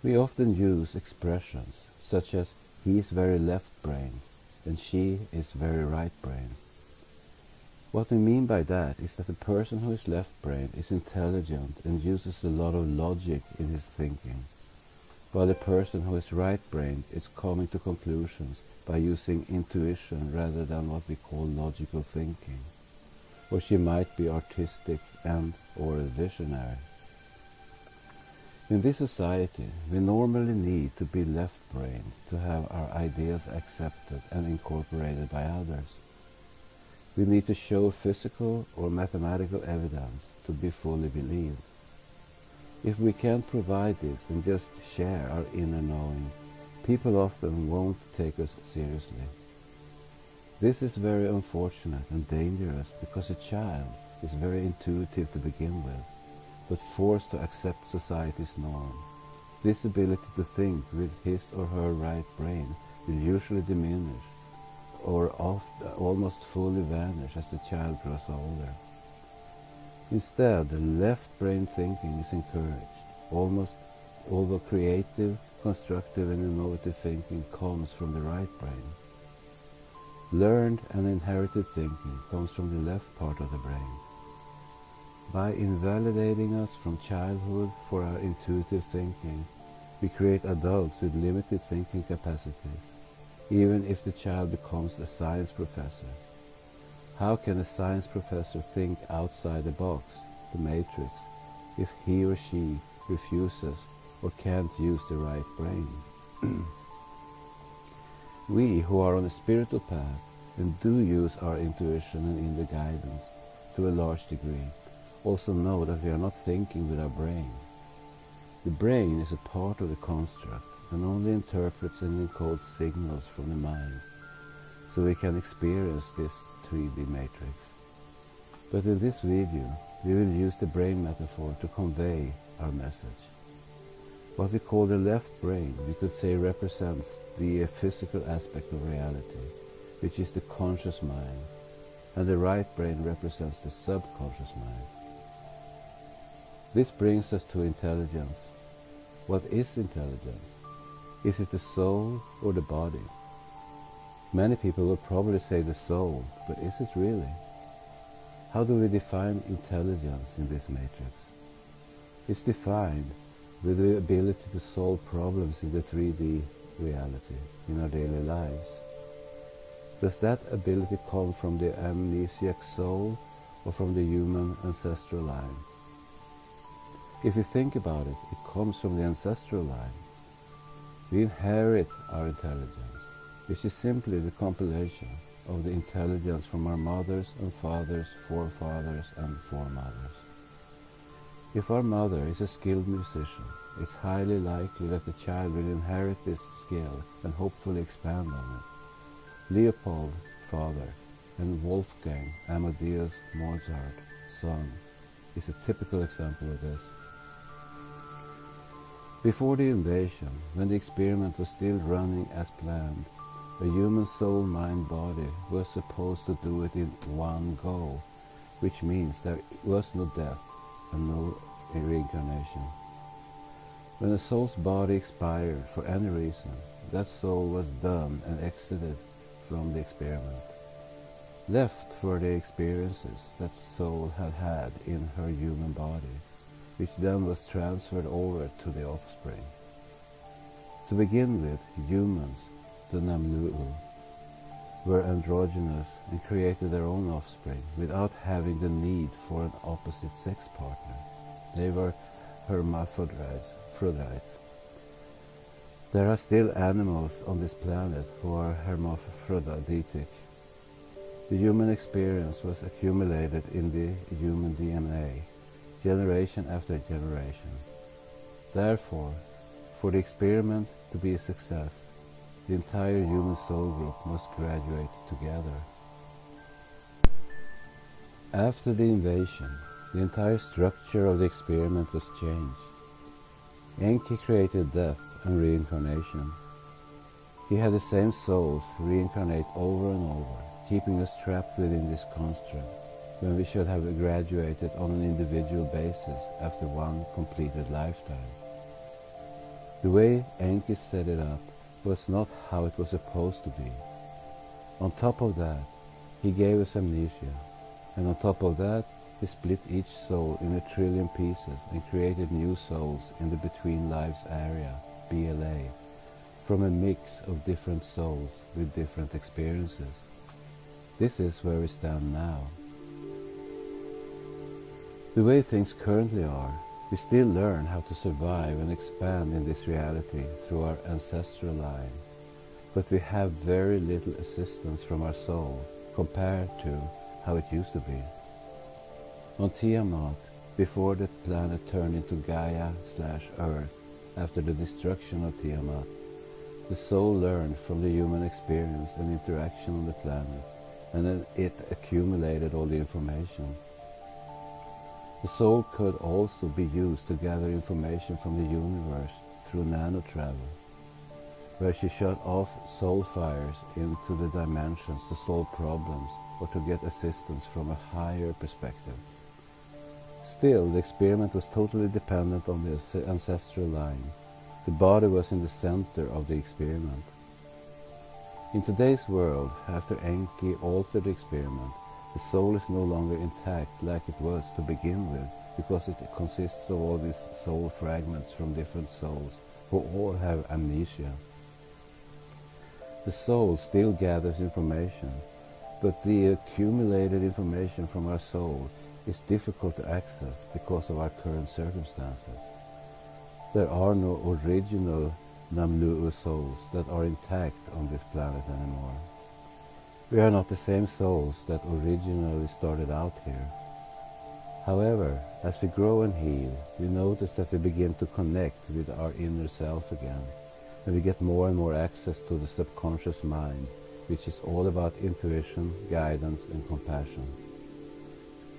We often use expressions such as he is very left-brained and she is very right-brained. What we mean by that is that the person who is left-brained is intelligent and uses a lot of logic in his thinking, while the person who is right-brained is coming to conclusions by using intuition rather than what we call logical thinking. Or she might be artistic and or a visionary. In this society, we normally need to be left-brained to have our ideas accepted and incorporated by others. We need to show physical or mathematical evidence to be fully believed. If we can't provide this and just share our inner knowing, people often won't take us seriously. This is very unfortunate and dangerous because a child is very intuitive to begin with, but forced to accept society's norm. This ability to think with his or her right brain will usually diminish or almost fully vanish as the child grows older. Instead, the left brain thinking is encouraged, although creative, constructive and innovative thinking comes from the right brain. Learned and inherited thinking comes from the left part of the brain. By invalidating us from childhood for our intuitive thinking, we create adults with limited thinking capacities, even if the child becomes a science professor. How can a science professor think outside the box, the matrix, if he or she refuses or can't use the right brain? We who are on a spiritual path and do use our intuition and inner guidance to a large degree also know that we are not thinking with our brain. The brain is a part of the construct and only interprets and encodes signals from the mind, so we can experience this 3D matrix. But in this video, we will use the brain metaphor to convey our message. What we call the left brain, we could say, represents the physical aspect of reality, which is the conscious mind, and the right brain represents the subconscious mind. This brings us to intelligence. What is intelligence? Is it the soul or the body? Many people will probably say the soul, but is it really? How do we define intelligence in this matrix? It's defined with the ability to solve problems in the 3D reality, in our daily lives. Does that ability come from the amnesiac soul or from the human ancestral line? If you think about it, it comes from the ancestral line. We inherit our intelligence, which is simply the compilation of the intelligence from our mothers and fathers, forefathers and foremothers. If our mother is a skilled musician, it's highly likely that the child will inherit this skill and hopefully expand on it. Leopold, father, and Wolfgang Amadeus Mozart, son, is a typical example of this. Before the invasion, when the experiment was still running as planned, a human soul-mind-body was supposed to do it in one go, which means there was no death and no reincarnation. When a soul's body expired for any reason, that soul was done and exited from the experiment. Left were the experiences that soul had had in her human body, which then was transferred over to the offspring. To begin with, humans, the Namlu'u, were androgynous and created their own offspring without having the need for an opposite sex partner. They were hermaphrodites. There are still animals on this planet who are hermaphroditic. The human experience was accumulated in the human DNA, generation after generation. Therefore, for the experiment to be a success, the entire human soul group must graduate together. After the invasion, the entire structure of the experiment was changed. Enki created death and reincarnation. He had the same souls reincarnate over and over, keeping us trapped within this construct, when we should have graduated on an individual basis after one completed lifetime. The way Enki set it up was not how it was supposed to be. On top of that, he gave us amnesia, and on top of that, he split each soul in 1 trillion pieces and created new souls in the Between Lives area, BLA, from a mix of different souls with different experiences. This is where we stand now. The way things currently are, we still learn how to survive and expand in this reality through our ancestral line, but we have very little assistance from our soul compared to how it used to be. On Tiamat, before the planet turned into Gaia/Earth after the destruction of Tiamat, the soul learned from the human experience and interaction on the planet, and then it accumulated all the information. The soul could also be used to gather information from the universe through nano-travel, where she shut off soul fires into the dimensions to solve problems or to get assistance from a higher perspective. Still, the experiment was totally dependent on the ancestral line. The body was in the center of the experiment. In today's world, after Enki altered the experiment, the soul is no longer intact like it was to begin with, because it consists of all these soul fragments from different souls who all have amnesia. The soul still gathers information, but the accumulated information from our soul is difficult to access because of our current circumstances. There are no original Namlu'u souls that are intact on this planet anymore. We are not the same souls that originally started out here. However, as we grow and heal, we notice that we begin to connect with our inner self again, and we get more and more access to the subconscious mind, which is all about intuition, guidance, and compassion.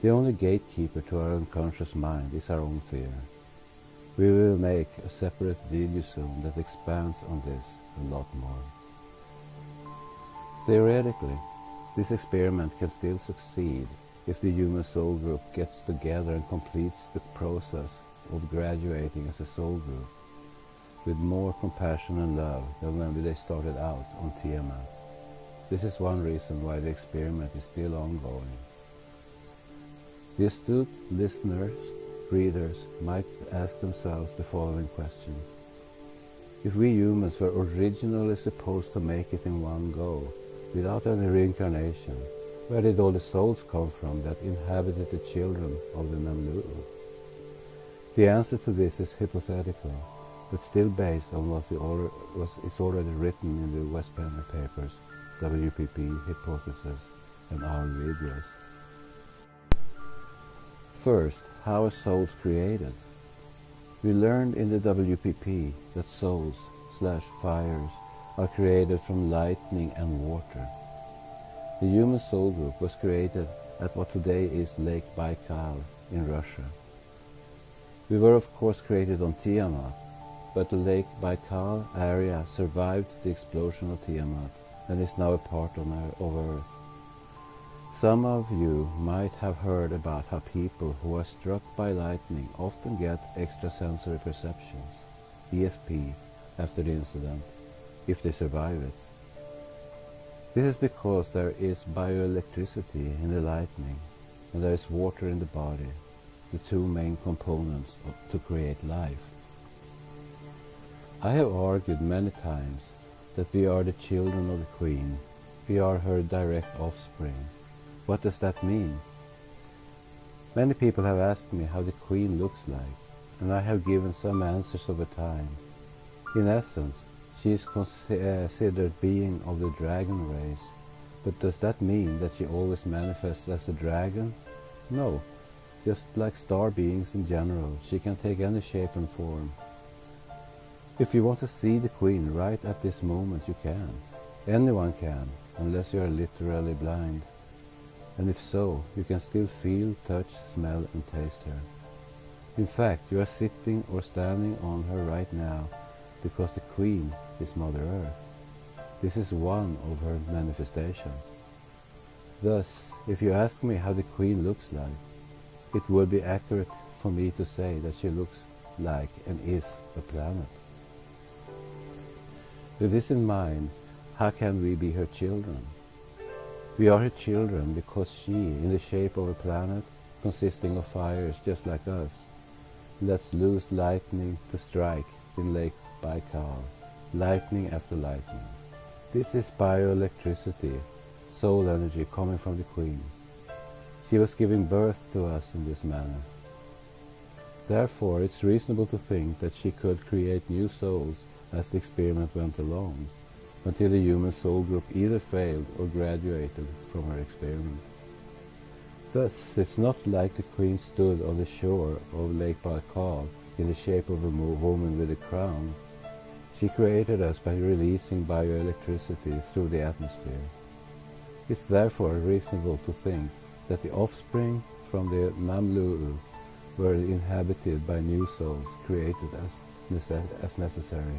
The only gatekeeper to our unconscious mind is our own fear. We will make a separate video soon that expands on this a lot more. Theoretically, this experiment can still succeed if the human soul group gets together and completes the process of graduating as a soul group with more compassion and love than when they started out on Tiamat. This is one reason why the experiment is still ongoing. The astute listeners, readers, might ask themselves the following question. If we humans were originally supposed to make it in one go, without any reincarnation, where did all the souls come from that inhabited the children of the Namlu'u? The answer to this is hypothetical, but still based on what is already written in the West Benner papers, WPP, hypothesis, and our videos. First, how are souls created? We learned in the WPP that souls/fires are created from lightning and water. The human soul group was created at what today is Lake Baikal in Russia. We were of course created on Tiamat, but the Lake Baikal area survived the explosion of Tiamat and is now a part of Earth. Some of you might have heard about how people who are struck by lightning often get extrasensory perceptions, ESP, after the incident, if they survive it. This is because there is bioelectricity in the lightning and there is water in the body, the two main components to create life. I have argued many times that we are the children of the Queen. We are her direct offspring. What does that mean? Many people have asked me how the Queen looks like, and I have given some answers over time. In essence, she is considered being of the dragon race, but does that mean that she always manifests as a dragon? No, just like star beings in general, she can take any shape and form. If you want to see the Queen right at this moment, you can. Anyone can, unless you are literally blind. And if so, you can still feel, touch, smell and taste her. In fact, you are sitting or standing on her right now because the Queen is Mother Earth. This is one of her manifestations. Thus, if you ask me how the Queen looks like, it would be accurate for me to say that she looks like and is a planet. With this in mind, how can we be her children? We are her children because she, in the shape of a planet consisting of fires just like us, lets loose lightning to strike in Lake Baikal, lightning after lightning. This is bioelectricity, soul energy coming from the Queen. She was giving birth to us in this manner. Therefore, it's reasonable to think that she could create new souls as the experiment went along, until the human soul group either failed or graduated from her experiment. Thus, it's not like the Queen stood on the shore of Lake Baikal in the shape of a woman with a crown. She created us by releasing bioelectricity through the atmosphere. It's therefore reasonable to think that the offspring from the Namlu'u were inhabited by new souls created as necessary.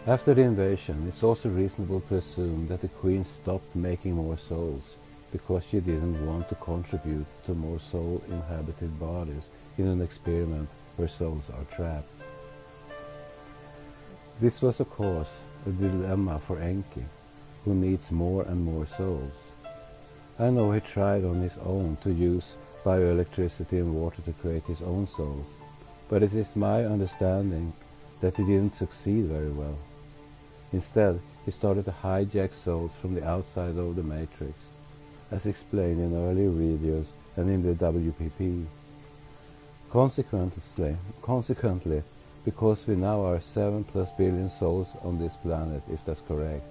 After the invasion, it's also reasonable to assume that the Queen stopped making more souls because she didn't want to contribute to more soul-inhabited bodies in an experiment where souls are trapped. This was, of course, a dilemma for Enki, who needs more and more souls. I know he tried on his own to use bioelectricity and water to create his own souls, but it is my understanding that he didn't succeed very well. Instead, he started to hijack souls from the outside of the matrix, as explained in earlier videos and in the WPP. Consequently, because we now are 7+ billion souls on this planet, if that's correct,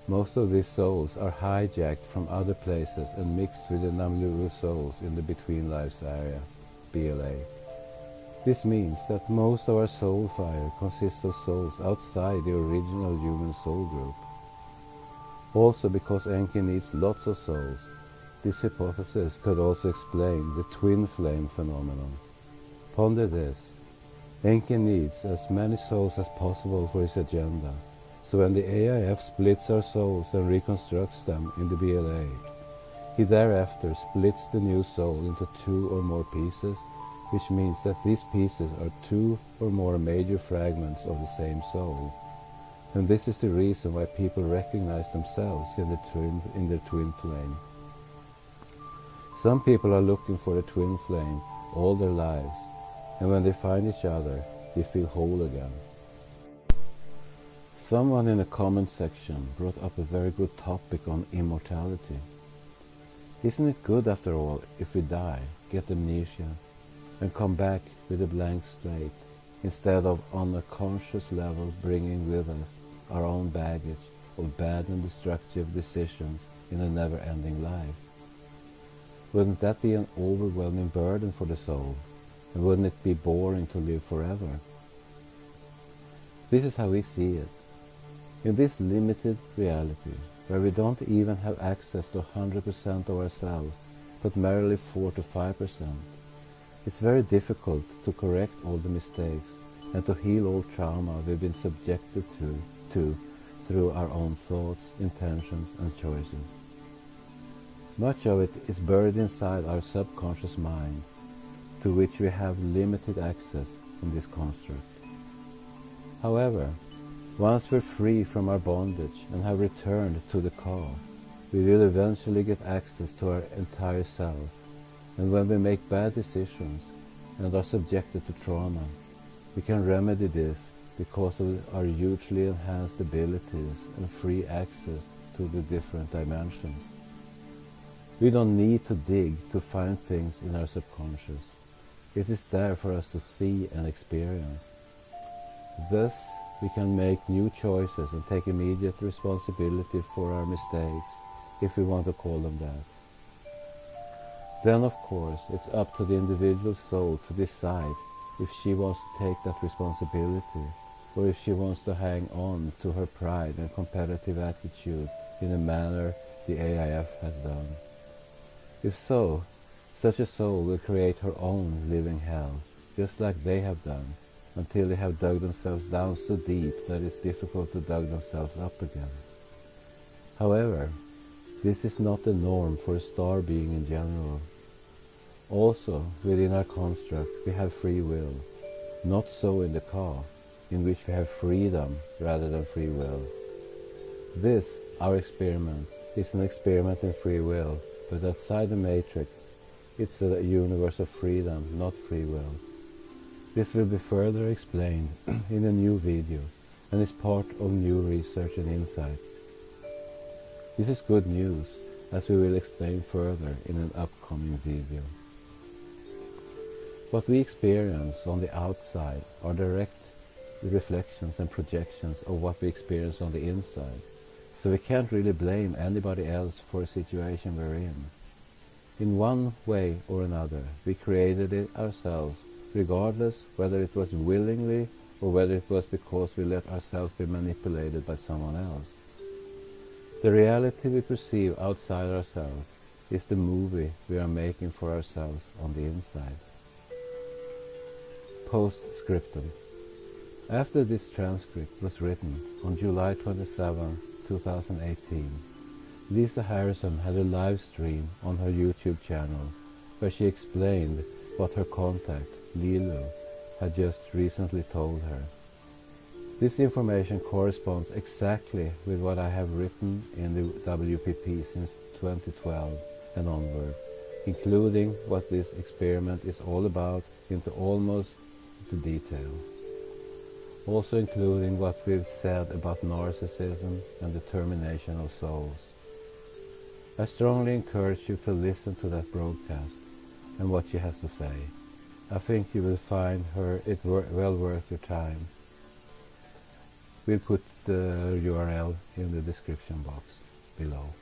most of these souls are hijacked from other places and mixed with the Namlu'u souls in the Between Lives area, BLA. This means that most of our soul fire consists of souls outside the original human soul group. Also, because Enki needs lots of souls, this hypothesis could also explain the twin flame phenomenon. Ponder this. Enki needs as many souls as possible for his agenda, so when the AIF splits our souls and reconstructs them in the BLA, he thereafter splits the new soul into 2 or more pieces, which means that these pieces are 2 or more major fragments of the same soul. And this is the reason why people recognize themselves in their twin flame. Some people are looking for the twin flame all their lives, and when they find each other, they feel whole again. Someone in the comment section brought up a very good topic on immortality. Isn't it good, after all, if we die, get amnesia, and come back with a blank slate, instead of on a conscious level bringing with us our own baggage of bad and destructive decisions in a never-ending life? Wouldn't that be an overwhelming burden for the soul, and wouldn't it be boring to live forever? This is how we see it. In this limited reality, where we don't even have access to 100% of ourselves, but merely 4 to 5%, it's very difficult to correct all the mistakes and to heal all trauma we've been subjected to through our own thoughts, intentions, and choices. Much of it is buried inside our subconscious mind, to which we have limited access in this construct. However, once we're free from our bondage and have returned to the call, we will eventually get access to our entire self, and when we make bad decisions and are subjected to trauma, we can remedy this because of our hugely enhanced abilities and free access to the different dimensions. We don't need to dig to find things in our subconscious. It is there for us to see and experience. Thus, we can make new choices and take immediate responsibility for our mistakes, if we want to call them that. Then, of course, it's up to the individual soul to decide if she wants to take that responsibility, or if she wants to hang on to her pride and competitive attitude in a manner the AIF has done. If so, such a soul will create her own living hell, just like they have done, until they have dug themselves down so deep that it's difficult to dug themselves up again. However, this is not the norm for a star being in general. Also, within our construct, we have free will. Not so in the Ka. in which we have freedom rather than free will. This, our experiment, is an experiment in free will, but outside the matrix, it's a universe of freedom, not free will. This will be further explained in a new video and is part of new research and insights. This is good news, as we will explain further in an upcoming video. What we experience on the outside are direct reflections and projections of what we experience on the inside, so we can't really blame anybody else for a situation we're in. In one way or another, we created it ourselves, regardless whether it was willingly or whether it was because we let ourselves be manipulated by someone else. The reality we perceive outside ourselves is the movie we are making for ourselves on the inside. Postscriptum. After this transcript was written on July 27, 2018, Lisa Harrison had a live stream on her YouTube channel where she explained what her contact, Lilu, had just recently told her. This information corresponds exactly with what I have written in the WPP since 2012 and onward, including what this experiment is all about into almost the detail. Also including what we've said about narcissism and the termination of souls. I strongly encourage you to listen to that broadcast and what she has to say. I think you will find it well worth your time. We'll put the URL in the description box below.